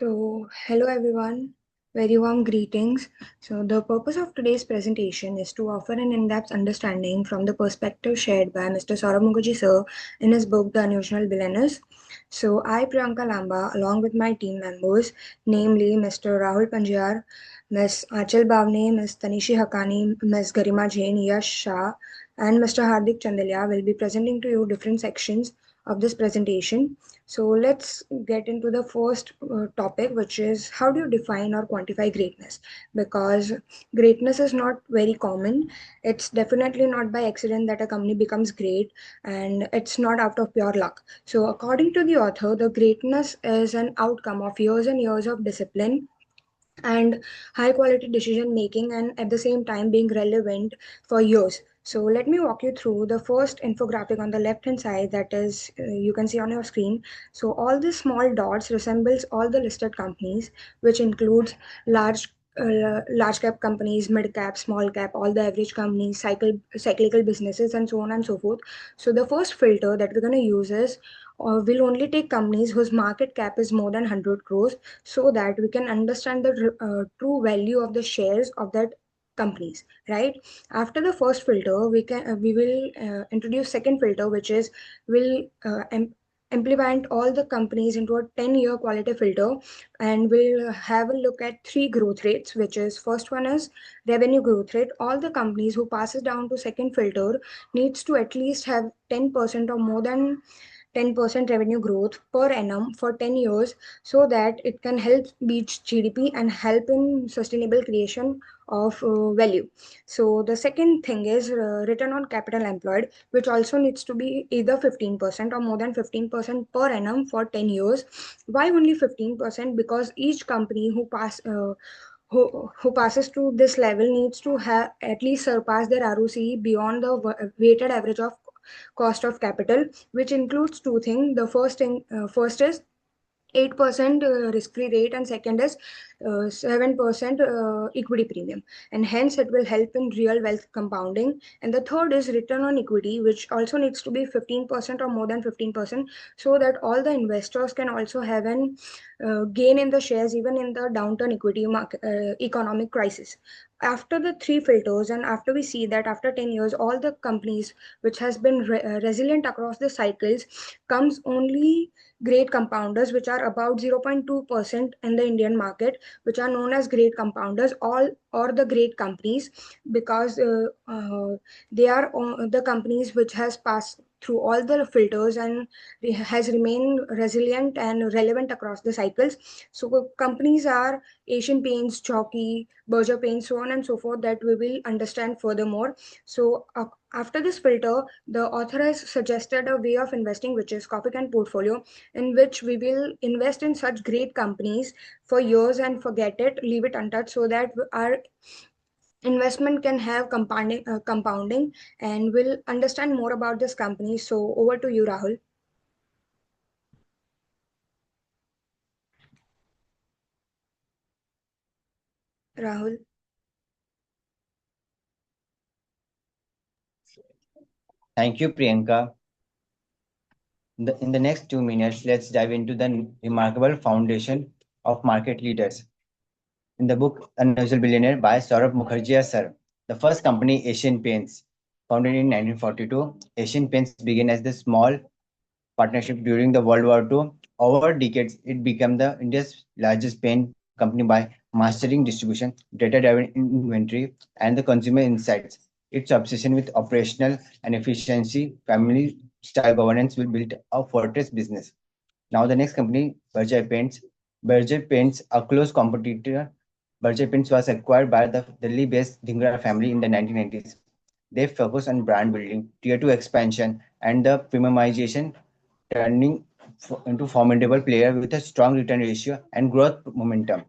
So, hello everyone, very warm greetings. So, the purpose of today's presentation is to offer an in depth understanding from the perspective shared by Mr. Saurabh Mukherjee sir in his book, The Unusual Billionaires. So, I, Priyanka Lamba, along with my team members, namely Mr. Rahul Panjar, Ms. Achal Bhavne, Ms. Tanishi Hakani, Ms. Garima Jain, Yash Shah, and Mr. Hardik Chandelia, will be presenting to you different sections of this presentation. So let's get into the first topic, which is how do you define or quantify greatness? Because greatness is not very common. It's definitely not by accident that a company becomes great, and it's not out of pure luck. So, according to the author, the greatness is an outcome of years and years of discipline and high quality decision making, and at the same time being relevant for years. So let me walk you through the first infographic on the left hand side, that is you can see on your screen. So all these small dots resembles all the listed companies, which includes large cap companies, mid cap, small cap, all the average companies, cyclical businesses, and so on and so forth. So the first filter that we're going to use is will only take companies whose market cap is more than 100 crores, so that we can understand the true value of the shares of that companies, right? After the first filter, we will introduce second filter, which is will implement all the companies into a 10-year quality filter, and we'll have a look at three growth rates, which is first one is revenue growth rate. All the companies who passes down to second filter needs to at least have 10% or more than 10% revenue growth per annum for 10 years, so that it can help beat GDP and help in sustainable creation of value. So the second thing is return on capital employed, which also needs to be either 15% or more than 15% per annum for 10 years. Why only 15%? Because each company who passes to this level needs to have at least surpass their ROCE beyond the weighted average of cost of capital, which includes two things. The first is 8% risk-free rate, and second is 7% equity premium, and hence it will help in real wealth compounding. And the third is return on equity, which also needs to be 15% or more than 15%, so that all the investors can also have an gain in the shares even in the downturn equity market, economic crisis. After the three filters, and after we see that after 10 years all the companies which has been resilient across the cycles, comes only great compounders, which are about 0.2% in the Indian market, which are known as great compounders, all or the great companies, because they are the companies which has passed through all the filters and has remained resilient and relevant across the cycles. So companies are Asian Paints, Chalky, Berger Paints, so on and so forth, that we will understand furthermore. So after this filter, the author has suggested a way of investing, which is copy and portfolio, in which we will invest in such great companies for years and forget it, leave it untouched, so that our investment can have compounding, and we'll understand more about this company. So over to you, Rahul. Rahul. Thank you, Priyanka. In the next 2 minutes, let's dive into the remarkable foundation of market leaders. In the book Unusual Billionaire by Saurabh Mukherjee sir, the first company, Asian Paints, founded in 1942. Asian Paints began as the small partnership during the World War II. Over decades, it became the India's largest paint company by mastering distribution, data-driven inventory, and the consumer insights. Its obsession with operational and efficiency, family-style governance will build a fortress business. Now, the next company, Berger Paints. Berger Paints, a close competitor. Berger Paints was acquired by the Delhi-based Dhingra family in the 1990s. They focus on brand building, tier 2 expansion, and the premiumization, turning into formidable player with a strong return ratio and growth momentum.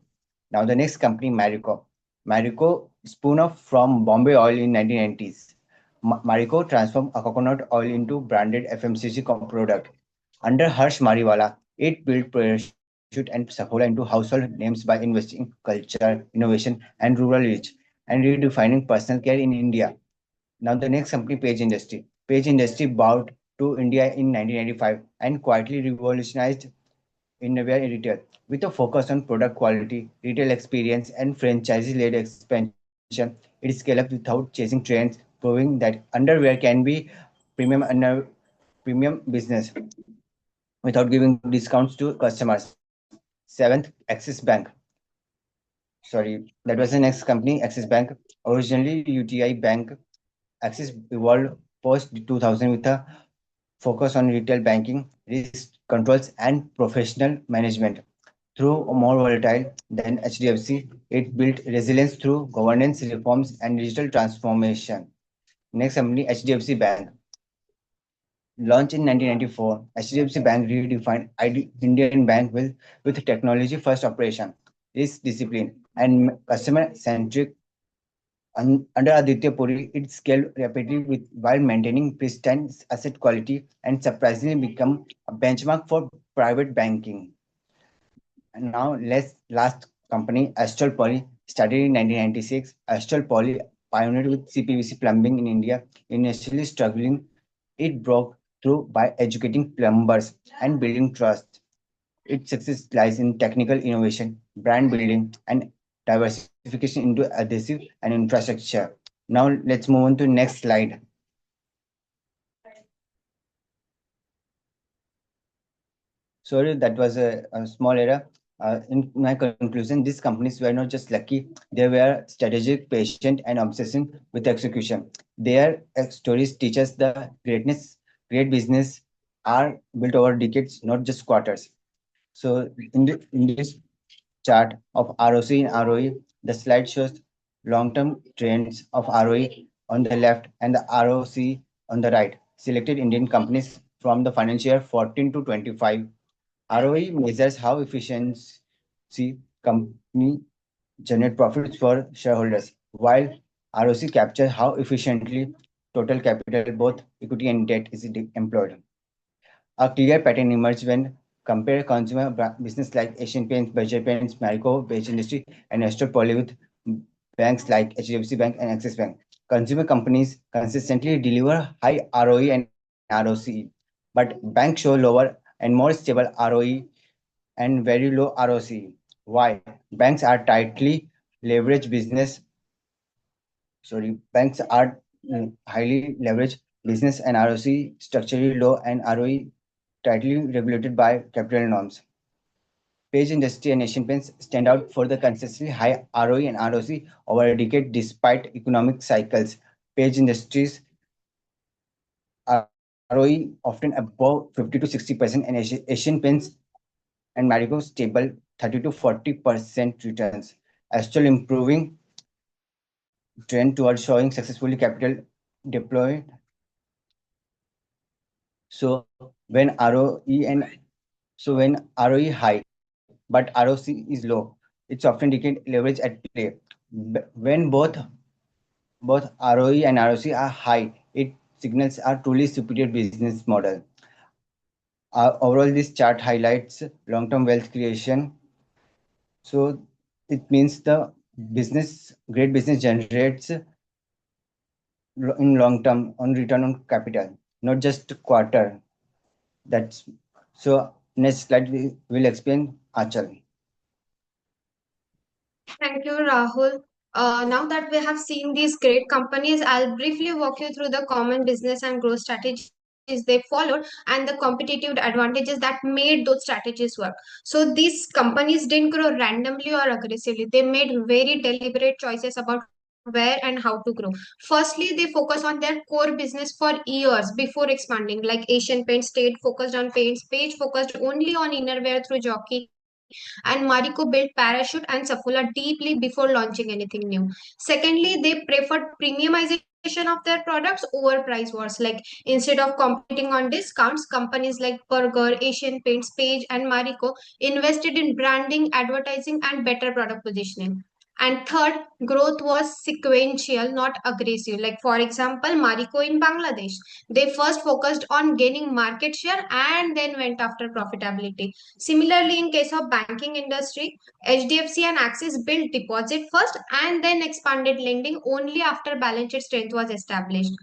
Now the next company, Marico. Marico spun off from Bombay Oil in 1990s. Marico transformed a coconut oil into branded FMCG product. Under Harsh Mariwala, it built Parachute and Saffola into household names by investing in culture, innovation, and rural reach, and redefining personal care in India. Now the next company, Page Industry. Page Industry bought to India in 1995 and quietly revolutionized innerwear retail. With a focus on product quality, retail experience, and franchisee-led expansion, it scaled up without chasing trends, proving that underwear can be premium under premium business without giving discounts to customers. Seventh, Axis Bank. Sorry, that was the next company, Axis Bank. Originally UTI Bank, Axis evolved post 2000 with a focus on retail banking, risk controls, and professional management. Through more volatile than HDFC, it built resilience through governance reforms and digital transformation. Next company, HDFC Bank. Launched in 1994, HDFC Bank redefined Indian bank with technology first operation, risk discipline, and customer centric. Under Aditya Puri, it scaled rapidly while maintaining pristine asset quality and surprisingly become a benchmark for private banking. And now, last company, Astral Poly, started in 1996. Astral Poly pioneered with CPVC plumbing in India, initially struggling. It broke through by educating plumbers and building trust. Its success lies in technical innovation, brand building, and diversification into adhesive and infrastructure. Now let's move on to next slide. Sorry, that was a small error. In my conclusion, these companies were not just lucky; they were strategic, patient, and obsessing with execution. Their stories teach us the great business are built over decades, not just quarters. So in this chart of ROC and ROE, the slide shows long-term trends of ROE on the left and the ROC on the right. Selected Indian companies from the financial year 14 to 25. ROE measures how efficiency company generate profits for shareholders, while ROC captures how efficiently total capital, both equity and debt, is employed. A clear pattern emerged when compare consumer business like Asian Paints, Budget Paints, Marico, Page Industry, and Astro Poly with banks like HDFC Bank and Axis Bank. Consumer companies consistently deliver high ROE and ROCE, but banks show lower and more stable ROE and very low ROCE. Why? Banks are tightly leveraged business. Sorry, banks are highly leveraged business and ROC structurally low and ROE tightly regulated by capital norms. Page Industry and Asian Paints stand out for the consistently high ROE and ROC over a decade despite economic cycles. Page Industries ROE often above 50 to 60% and Asian Paints and Marico stable 30 to 40% returns. Astral improving trend towards showing successfully capital deployed. So when ROE and so when ROE high but ROC is low, it's often indicated leverage at play. When both ROE and ROC are high, it signals a truly superior business model. Overall, this chart highlights long-term wealth creation. So it means the great business generates in long term on return on capital, not just quarter. That's so. Next slide we will explain Achal. Thank you, Rahul. Now that we have seen these great companies, I'll briefly walk you through the common business and growth strategies they followed and the competitive advantages that made those strategies work. So these companies didn't grow randomly or aggressively. They made very deliberate choices about where and how to grow. Firstly, they focus on their core business for years before expanding. Like Asian Paints stayed focused on paints, Page focused only on innerwear through Jockey, and Marico built Parachute and Saffola deeply before launching anything new. Secondly, they preferred premiumization of their products over price wars. Like instead of competing on discounts, companies like Burger, Asian Paints, Page, and Marico invested in branding, advertising, and better product positioning. And third, growth was sequential, not aggressive. Like for example, Marico in Bangladesh, they first focused on gaining market share and then went after profitability. Similarly, in case of banking industry, HDFC and Axis built deposit first and then expanded lending only after balance sheet strength was established.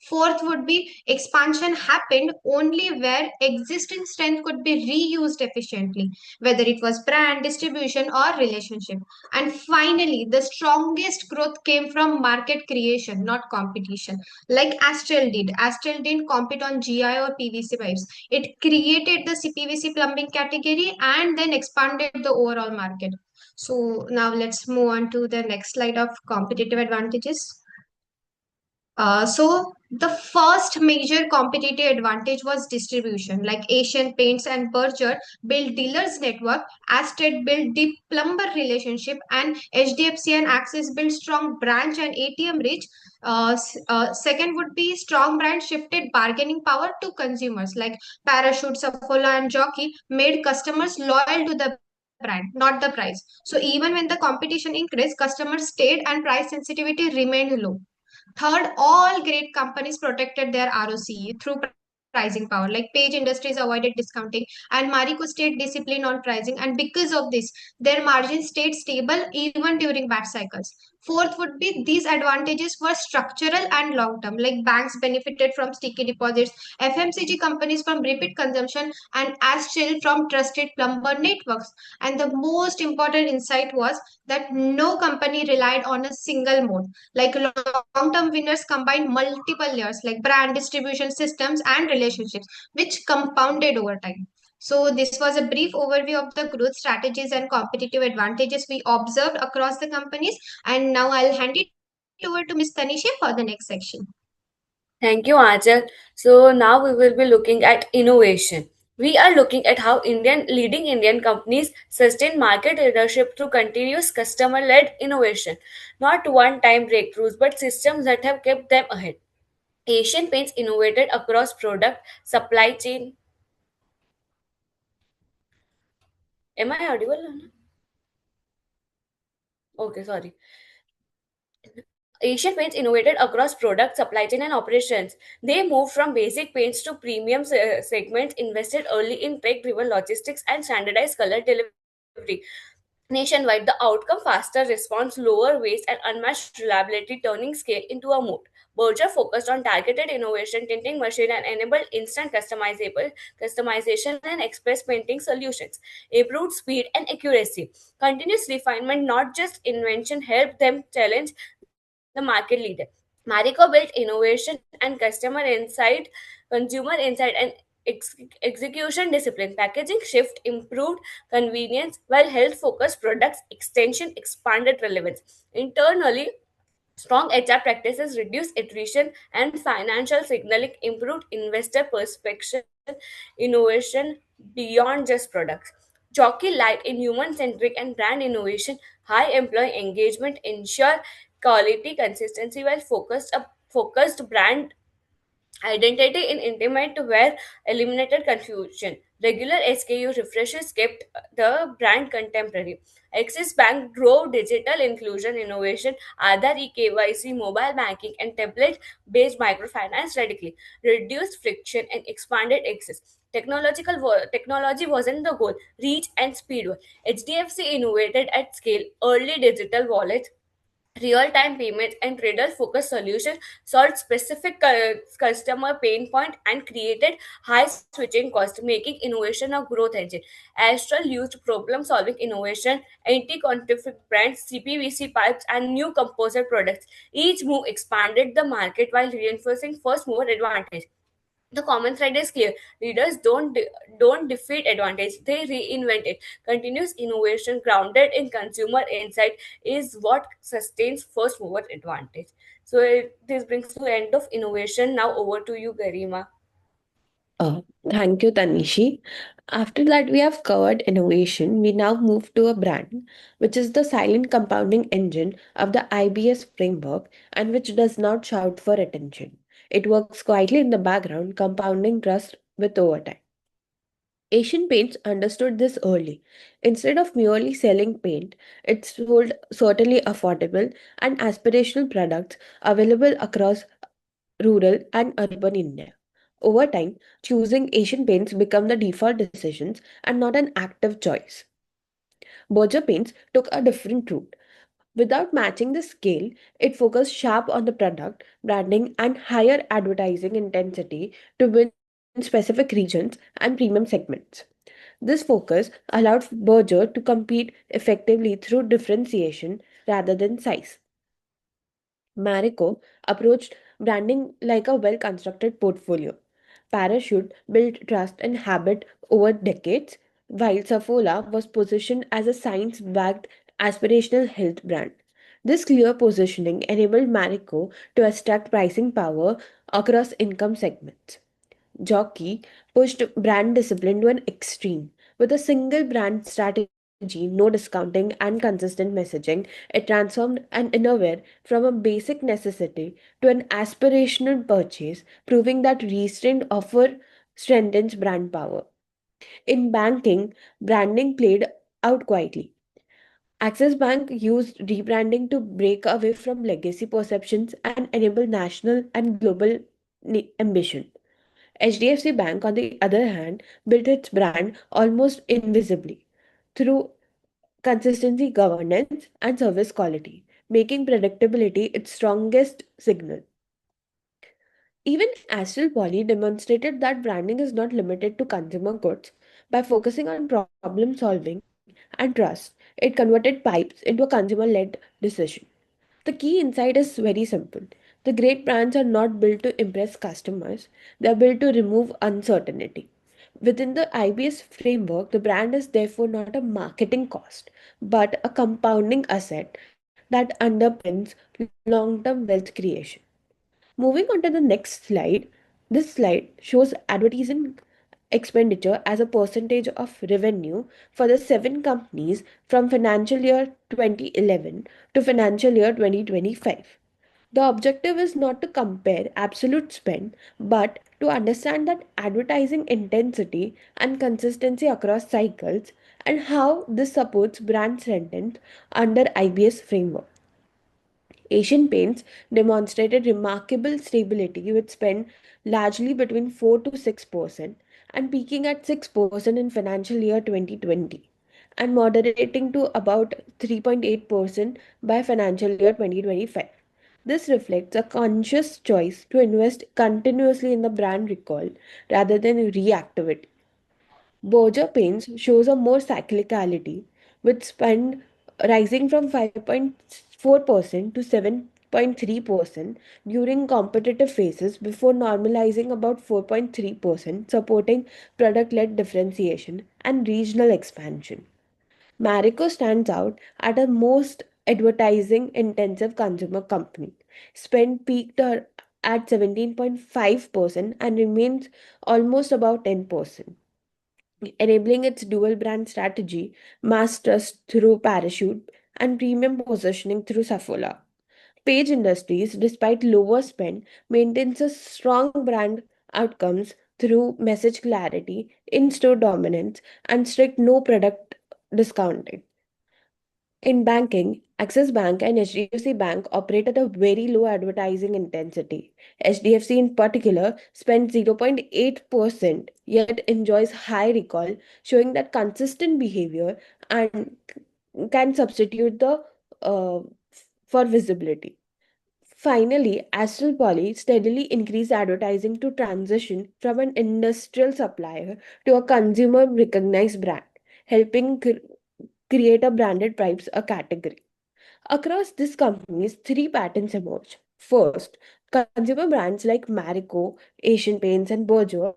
Fourth would be expansion happened only where existing strength could be reused efficiently, whether it was brand, distribution, or relationship. And finally, the strongest growth came from market creation, not competition. Like Astral did. Astral didn't compete on GI or PVC pipes. It created the CPVC plumbing category and then expanded the overall market. So now let's move on to the next slide of competitive advantages. So the first major competitive advantage was distribution. Like Asian Paints and Berger built dealers network, Asted built deep plumber relationship, and HDFC and Axis built strong branch and ATM reach. Second would be strong brand shifted bargaining power to consumers. Like Parachute, Saffola, and Jockey made customers loyal to the brand, not the price. So even when the competition increased, customers stayed and price sensitivity remained low. Third, all great companies protected their ROCE through pricing power. Like Page Industries avoided discounting and Marico stayed disciplined on pricing. And because of this, their margins stayed stable even during bad cycles. Fourth would be these advantages were structural and long term. Like banks benefited from sticky deposits, FMCG companies from repeat consumption, and Astral from trusted plumber networks. And the most important insight was that no company relied on a single mode. Like long term winners combined multiple layers like brand, distribution, systems, and relationships, which compounded over time. So, this was a brief overview of the growth strategies and competitive advantages we observed across the companies. And now I'll hand it over to Ms. Tanisha for the next section. Thank you, Achal. So now we will be looking at innovation. We are looking at how leading Indian companies sustain market leadership through continuous customer-led innovation, not one-time breakthroughs, but systems that have kept them ahead. Asian Paints innovated across product, supply chain. Am I audible? Okay, sorry. Asian Paints innovated across product, supply chain, and operations. They moved from basic paints to premium segments, invested early in tech-driven logistics and standardized color delivery. Nationwide, the outcome faster response, lower waste, and unmatched reliability, turning scale into a moat. Berger focused on targeted innovation, tinting machine, and enabled instant customization and express painting solutions. Improved speed and accuracy. Continuous refinement, not just invention, helped them challenge the market leader. Marico built innovation and customer insight, consumer insight, and execution discipline. Packaging shift improved convenience, while health focused products extension expanded relevance. Internally, strong HR practices reduced attrition and financial signaling, improved investor perception, innovation beyond just products. Jockey light in human centric and brand innovation, high employee engagement ensure quality consistency, while focused brand identity in intimate wear eliminated confusion. Regular SKU refreshes kept the brand contemporary. Axis Bank drove digital inclusion innovation, Aadhaar eKYC, mobile banking, and tablet-based microfinance radically reduced friction and expanded access. Technology wasn't the goal, reach and speed were. HDFC innovated at scale, early digital wallets, real-time payments, and trader-focused solutions solved specific customer pain point and created high switching cost, making innovation a growth engine. Astral used problem-solving innovation, anti-counterfeit brands, CPVC pipes, and new composite products. Each move expanded the market while reinforcing first-mover advantage. The common thread is clear. Leaders don't defeat advantage, they reinvent it. Continuous innovation grounded in consumer insight is what sustains first mover advantage. So this brings to end of innovation. Now over to you, Garima. Uh, Thank you, Tanishi. After that, we have covered innovation. We now move to a brand, which is the silent compounding engine of the IBS framework and which does not shout for attention. It works quietly in the background, compounding trust with overtime. Asian Paints understood this early. Instead of merely selling paint, it sold certainly affordable and aspirational products available across rural and urban India. Over time, choosing Asian paints became the default decisions and not an active choice. Berger Paints took a different route. Without matching the scale, it focused sharp on the product, branding, and higher advertising intensity to win specific regions and premium segments. This focus allowed Berger to compete effectively through differentiation rather than size. Marico approached branding like a well constructed portfolio. Parachute built trust and habit over decades, while Safola was positioned as a science backed aspirational health brand. This clear positioning enabled Marico to extract pricing power across income segments. Jockey pushed brand discipline to an extreme. With a single brand strategy, no discounting, and consistent messaging, it transformed an innerwear from a basic necessity to an aspirational purchase, proving that restrained offer strengthens brand power. In banking, branding played out quietly. Axis Bank used rebranding to break away from legacy perceptions and enable national and global ambition. HDFC Bank, on the other hand, built its brand almost invisibly through consistency, governance, and service quality, making predictability its strongest signal. Even Astral Poly demonstrated that branding is not limited to consumer goods. By focusing on problem solving and trust, it converted pipes into a consumer led decision. The key insight is very simple. The great brands are not built to impress customers, they are built to remove uncertainty. Within the IBS framework, the brand is therefore not a marketing cost, but a compounding asset that underpins long term wealth creation. Moving on to the next slide, this slide shows advertising expenditure as a percentage of revenue for the seven companies from financial year 2011 to financial year 2025. The objective is not to compare absolute spend, but to understand that advertising intensity and consistency across cycles and how this supports brand sentiment under IBS framework. Asian Paints demonstrated remarkable stability with spend largely between 4 to 6% and peaking at 6% in financial year 2020 and moderating to about 3.8% by financial year 2025. This reflects a conscious choice to invest continuously in the brand recall rather than reactivity. Berger Paints shows a more cyclicality, with spend rising from 5.4% to 7.3% during competitive phases before normalizing about 4.3%, supporting product led differentiation and regional expansion. Marico stands out at a most advertising intensive consumer company. Spend peaked at 17.5% and remains almost about 10%, enabling its dual brand strategy, mass trust through Parachute, and premium positioning through Safola. Page Industries, despite lower spend, maintains a strong brand outcomes through message clarity, in-store dominance, and strict no product discounting. In banking, Axis Bank and HDFC Bank operate at a very low advertising intensity. HDFC in particular spends 0.8% yet enjoys high recall, showing that consistent behavior and can substitute the uh, for visibility. Finally, Astral Poly steadily increased advertising to transition from an industrial supplier to a consumer recognized brand, helping create a branded pipes a category. Across these companies, three patterns emerge. First, consumer brands like Marico, Asian Paints, and Berger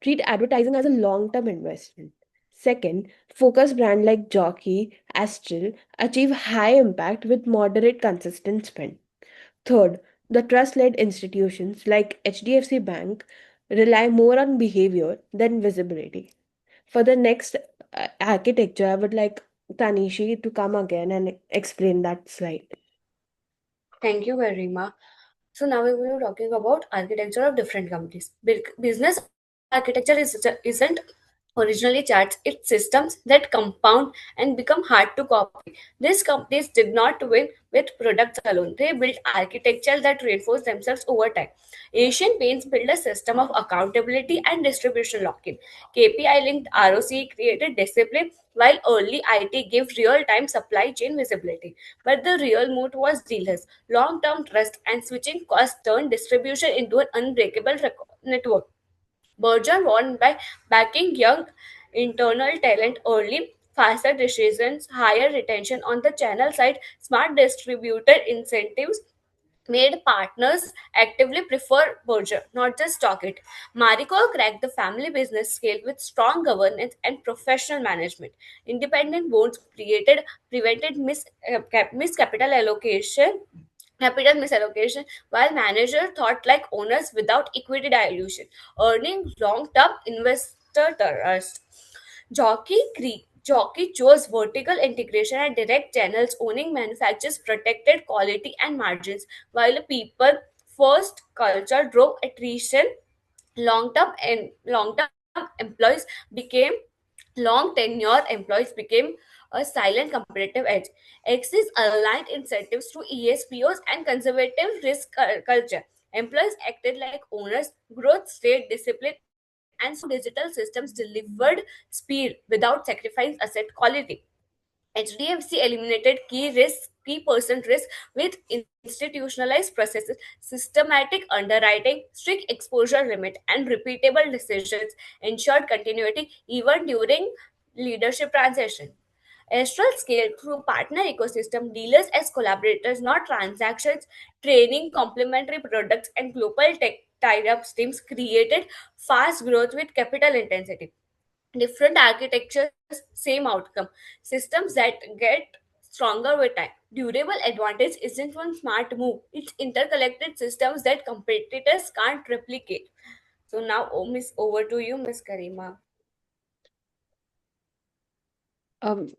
treat advertising as a long term investment. Second, focus brands like Jockey, Astral achieve high impact with moderate consistent spend. Third, the trust led institutions like HDFC Bank rely more on behavior than visibility. For the next architecture, I would like Tanishi to come again and explain that slide. Thank you, Garima. So now we will be talking about architecture of different companies. Business architecture isn't originally charts, its systems that compound and become hard to copy. These companies did not win with products alone. They built architecture that reinforced themselves over time. Asian Paints built a system of accountability and distribution lock-in. KPI linked ROC created discipline, while early IT gave real-time supply chain visibility. But the real moat was dealers. Long-term trust and switching costs turned distribution into an unbreakable network. Berger won by backing young internal talent early, faster decisions, higher retention on the channel side, smart distributed incentives made partners actively prefer Berger, not just stock it. Marico cracked the family business scale with strong governance and professional management. Independent boards prevented miscapital allocation capital misallocation, while managers thought like owners without equity dilution, earning long-term investor trust. Jockey chose vertical integration and direct channels, owning manufacturers protected quality and margins, while a people first culture drove attrition. Long-term employees became long tenure employees became a silent competitive edge. Axis aligned incentives to ESPOs and conservative risk culture. Employees acted like owners, growth stayed disciplined, and strong digital systems delivered speed without sacrificing asset quality. HDFC eliminated key person risk with institutionalized processes, systematic underwriting, strict exposure limit, and repeatable decisions ensured continuity even during leadership transition. Astral scaled through partner ecosystem, dealers as collaborators, not transactions, training, complementary products, and global tech tie-ups teams created fast growth with capital intensity. Different architectures, same outcome. Systems that get stronger with time. Durable advantage isn't one smart move, it's interconnected systems that competitors can't replicate. So now, miss, over to you, Miss Karima.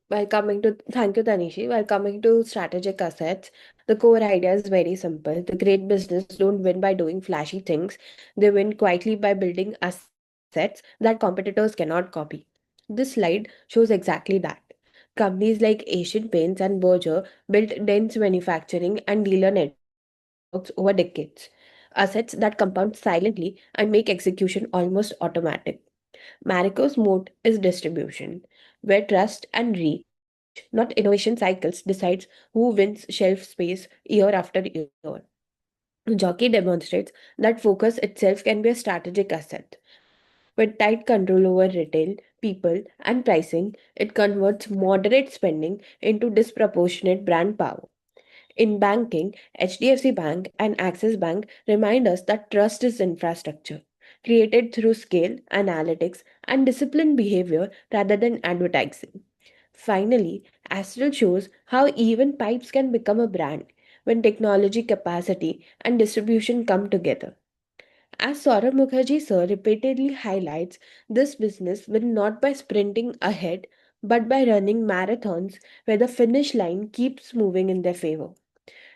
While coming to Thank you, Tanishi. While coming to strategic assets, the core idea is very simple. The great business don't win by doing flashy things; they win quietly by building assets that competitors cannot copy. This slide shows exactly that. Companies like Asian Paints and Berger built dense manufacturing and dealer networks over decades. Assets that compound silently and make execution almost automatic. Marico's moat is distribution, where trust and reach, not innovation cycles, decides who wins shelf space year after year. Jockey demonstrates that focus itself can be a strategic asset. With tight control over retail, people, and pricing, it converts moderate spending into disproportionate brand power. In banking, HDFC Bank and Axis Bank remind us that trust is infrastructure, created through scale, analytics, and disciplined behavior rather than advertising. Finally, Astral shows how even pipes can become a brand when technology, capacity, and distribution come together. As Saurabh Mukherjee sir repeatedly highlights, this business will not by sprinting ahead, but by running marathons where the finish line keeps moving in their favor.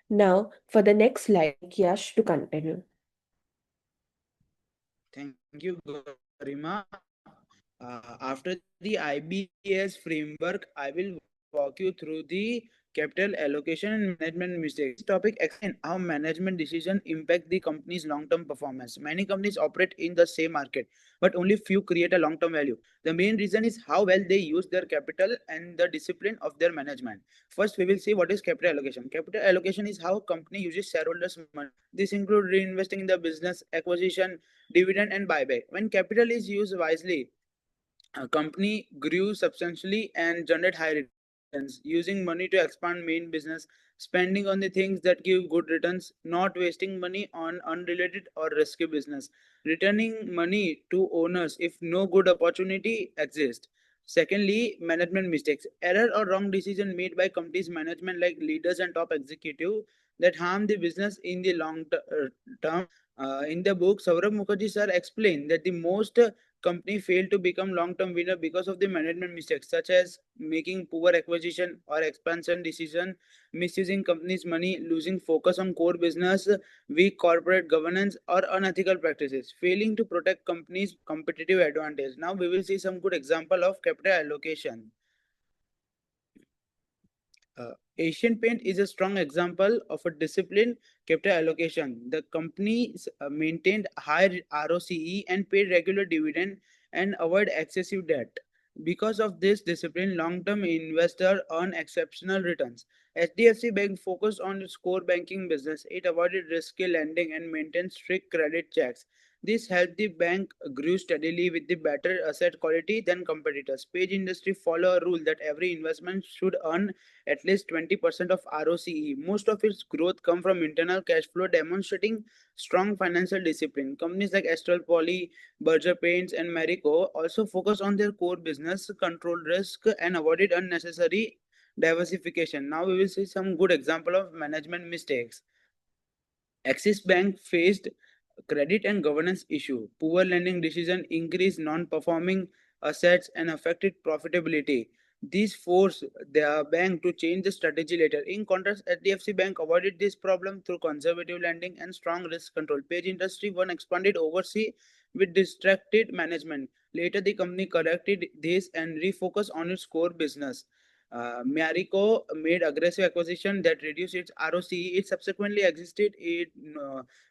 Now, for the next slide, Yash to continue. Thank you, Garima. After the IBS framework, I will walk you through the capital allocation and management mistakes. This topic explains how management decisions impact the company's long-term performance. Many companies operate in the same market, but only few create a long-term value. The main reason is how well they use their capital and the discipline of their management. First, we will see what is capital allocation. Capital allocation is how a company uses shareholders' money. This includes reinvesting in the business, acquisition, dividend, and buyback. When capital is used wisely, a company grew substantially and generate high returns, using money to expand main business, spending on the things that give good returns, not wasting money on unrelated or risky business, returning money to owners if no good opportunity exists. Secondly, management mistakes. Error or wrong decision made by companies management like leaders and top executive that harm the business in the long term. In the book, Saurabh Mukherjee sir explained that the most company fail to become long-term winner because of the management mistakes, such as making poor acquisition or expansion decision, misusing company's money, losing focus on core business, weak corporate governance, or unethical practices, failing to protect company's competitive advantage. Now we will see some good example of capital allocation. Asian Paint is a strong example of a disciplined capital allocation. The company maintained high ROCE and paid regular dividend and avoid excessive debt. Because of this discipline, long-term investors earn exceptional returns. HDFC Bank focused on its core banking business. It avoided risky lending and maintained strict credit checks. This helped the bank grew steadily with the better asset quality than competitors. Page industry follow a rule that every investment should earn at least 20% of ROCE. Most of its growth come from internal cash flow, demonstrating strong financial discipline. Companies like Astral Poly, Berger Paints, and Marico also focus on their core business, controlled risk, and avoided unnecessary diversification. Now we will see some good example of management mistakes. Axis Bank faced credit and governance issue. Poor lending decision increased non-performing assets and affected profitability. This forced the bank to change the strategy later. In contrast, HDFC Bank avoided this problem through conservative lending and strong risk control. Page Industry One expanded overseas with distracted management. Later, the company corrected this and refocused on its core business. Marico made aggressive acquisition that reduced its ROCE. It subsequently exited its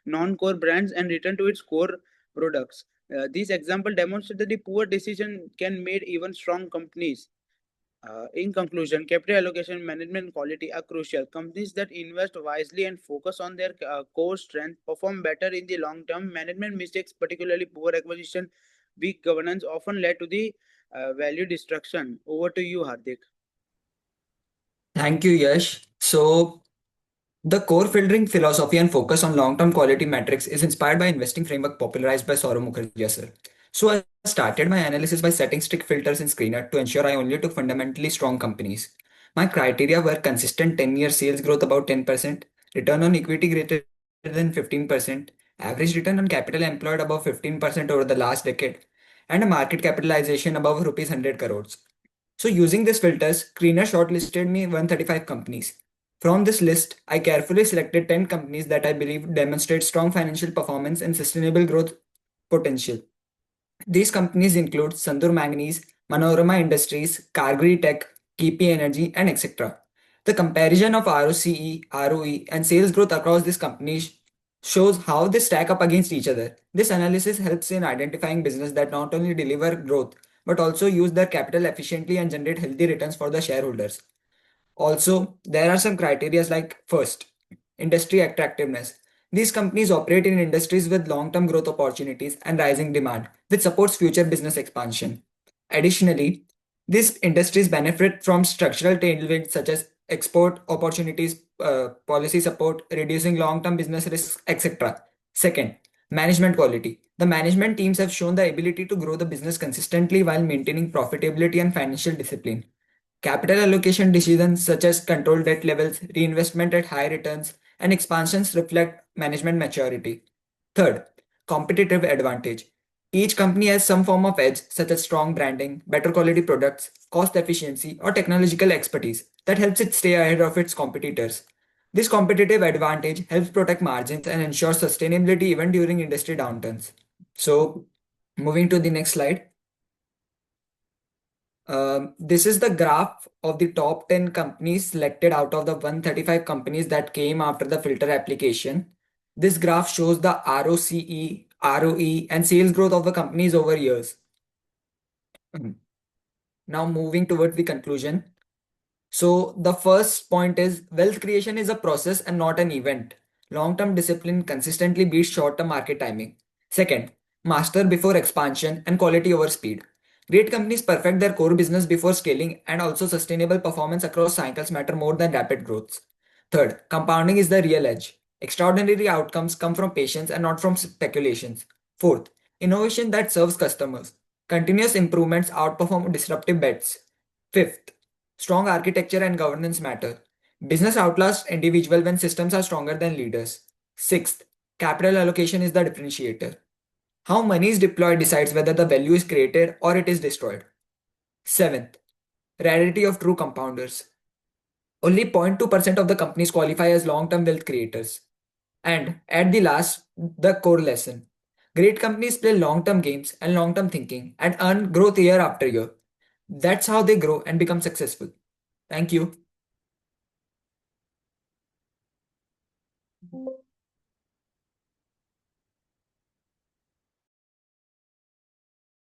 non-core brands and returned to its core products. These examples demonstrate that the poor decision can made even strong companies. In conclusion, capital allocation, management quality are crucial. Companies that invest wisely and focus on their core strength perform better in the long term. Management mistakes, particularly poor acquisition, weak governance, often led to the value destruction. Over to you, Hardik. Thank you, Yash. So, the core filtering philosophy and focus on long-term quality metrics is inspired by investing framework popularized by Saurav Mukherjee, sir. So, I started my analysis by setting strict filters in Screener to ensure I only took fundamentally strong companies. My criteria were consistent 10-year sales growth about 10%, return on equity greater than 15%, average return on capital employed above 15% over the last decade, and a market capitalization above rupees 100 crores. So using these filters, Screener shortlisted me 135 companies. From this list, I carefully selected 10 companies that I believe demonstrate strong financial performance and sustainable growth potential. These companies include Sandur Manganese, Manorama Industries, Cargill Tech, KP Energy, and etc. The comparison of ROCE, ROE, and sales growth across these companies shows how they stack up against each other. This analysis helps in identifying business that not only deliver growth but also use their capital efficiently and generate healthy returns for the shareholders. Also, there are some criteria like first, industry attractiveness. These companies operate in industries with long term growth opportunities and rising demand, which supports future business expansion. Additionally, these industries benefit from structural tailwinds such as export opportunities, policy support, reducing long term business risks, etc. Second, management quality. The management teams have shown the ability to grow the business consistently while maintaining profitability and financial discipline. Capital allocation decisions such as controlled debt levels, reinvestment at high returns, and expansions reflect management maturity. Third, competitive advantage. Each company has some form of edge, such as strong branding, better quality products, cost efficiency, or technological expertise that helps it stay ahead of its competitors. This competitive advantage helps protect margins and ensure sustainability even during industry downturns. So, moving to the next slide. This is the graph of the top 10 companies selected out of the 135 companies that came after the filter application. This graph shows the ROCE, ROE, and sales growth of the companies over years. Now, moving towards the conclusion. So, the first point is wealth creation is a process and not an event. Long term discipline consistently beats short term market timing. Second, master before expansion and quality over speed. Great companies perfect their core business before scaling, and also sustainable performance across cycles matter more than rapid growth. Third, compounding is the real edge. Extraordinary outcomes come from patience and not from speculations. Fourth, innovation that serves customers. Continuous improvements outperform disruptive bets. Fifth, strong architecture and governance matter. Business outlasts individual when systems are stronger than leaders. Sixth, capital allocation is the differentiator. How money is deployed decides whether the value is created or it is destroyed. Seventh, rarity of true compounders. Only 0.2% of the companies qualify as long term wealth creators. And at the last, the core lesson. Great companies play long term games and long term thinking and earn growth year after year. That's how they grow and become successful. Thank you.